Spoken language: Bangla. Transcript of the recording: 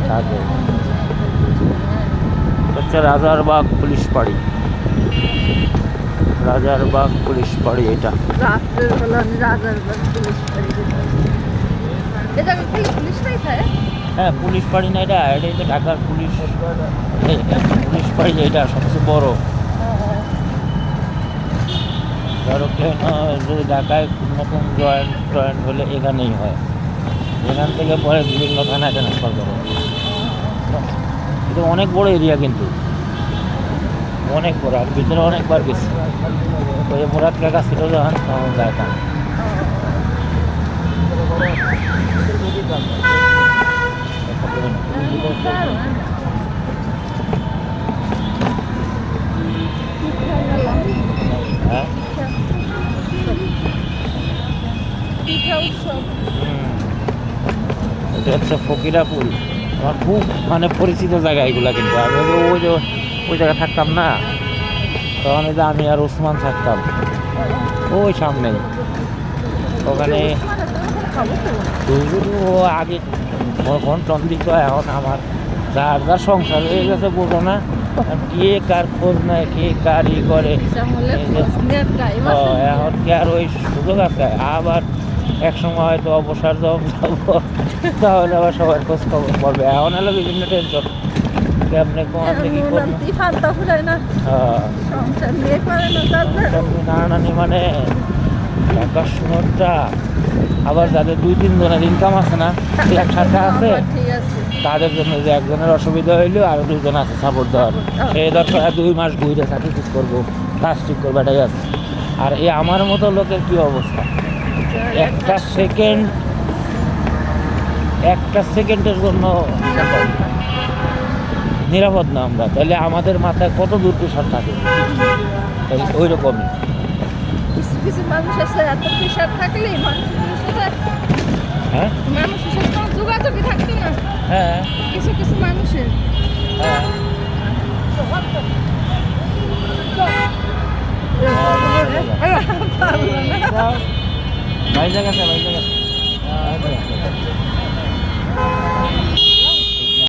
থাকে হচ্ছে রাজারবাগ পুলিশ ফাঁড়ি। রাজারবাগ পুলিশ ফাঁড়ি এটা। রাত্রের বেলা রাজারবাগ পুলিশ ফাঁড়ি। এটা কি পুলিশ ফাঁড়ি থাকে? হ্যাঁ পুলিশ ফাঁড়ি না, এটা এটাই তো ঢাকার পুলিশ পুলিশ ফাঁড়ি, এটা সবচেয়ে বড়। ধরো কেন যদি ঢাকায় নতুন জয়েন্ট হলে এখানেই হয়, এখান থেকে পরে বিভিন্ন থানায় ট্রান্সফার করে। এটা অনেক বড় এরিয়া, কিন্তু অনেক বড়, আর ভিতরে অনেকবার গেছি। ওই মুরাদ কাকা ছিল যখন তখন যাইতাম। হ্যাঁ এটা হচ্ছে ফকিরাপুর। আমার খুব মানে পরিচিত জায়গা এগুলা, কিন্তু আমি ওই জায়গায় থাকতাম না তখন, এই যে আমি আর ওসমান থাকতাম ওই সামনেই। ওখানে আগে কখন চন্দ্রিক, এখন আমার যার যার সংসার হয়ে গেছে বোঝো না, কে কার খোঁজ নেয়, কে কার ই করে। এখন কি আর ওই সুযোগ আছে? আবার এক সময় হয়তো অবসর যাবো তাহলে আবার সবার খোঁজ খবর পড়বে। এখন হলো বিভিন্ন টেনশন, কেমনে কোয়াতে কি করবো। নানানি মানে টাকার সময়টা আবার যাদের 2-3 জনের ইনকাম আছে না, একসাথে আছে, তাদের জন্য যে একজনের অসুবিধা হইলো আর 2 জন আছে সাপোর্ট দেওয়ার। সেই দরকার 2 মাস ঘুরে চাকরি ঠিক করবো, কাজ ঠিক করবো, এটাই আছে। আর এই আমার মতো লোকের কি অবস্থা, একটা সেকেন্ডের জন্য নিরাপদ না আমরা, তাহলে আমাদের মাথায় কত দূর প্রেশার থাকে। ওই রকমই কিছু মানুষ আছে, এত প্রেশার থাকলেই মানুষের সাথে মানুষের সাথে কোনো যোগাযোগই থাকতো না। হ্যাঁ কিছু কিছু মানুষের ভাইজাগ আছে।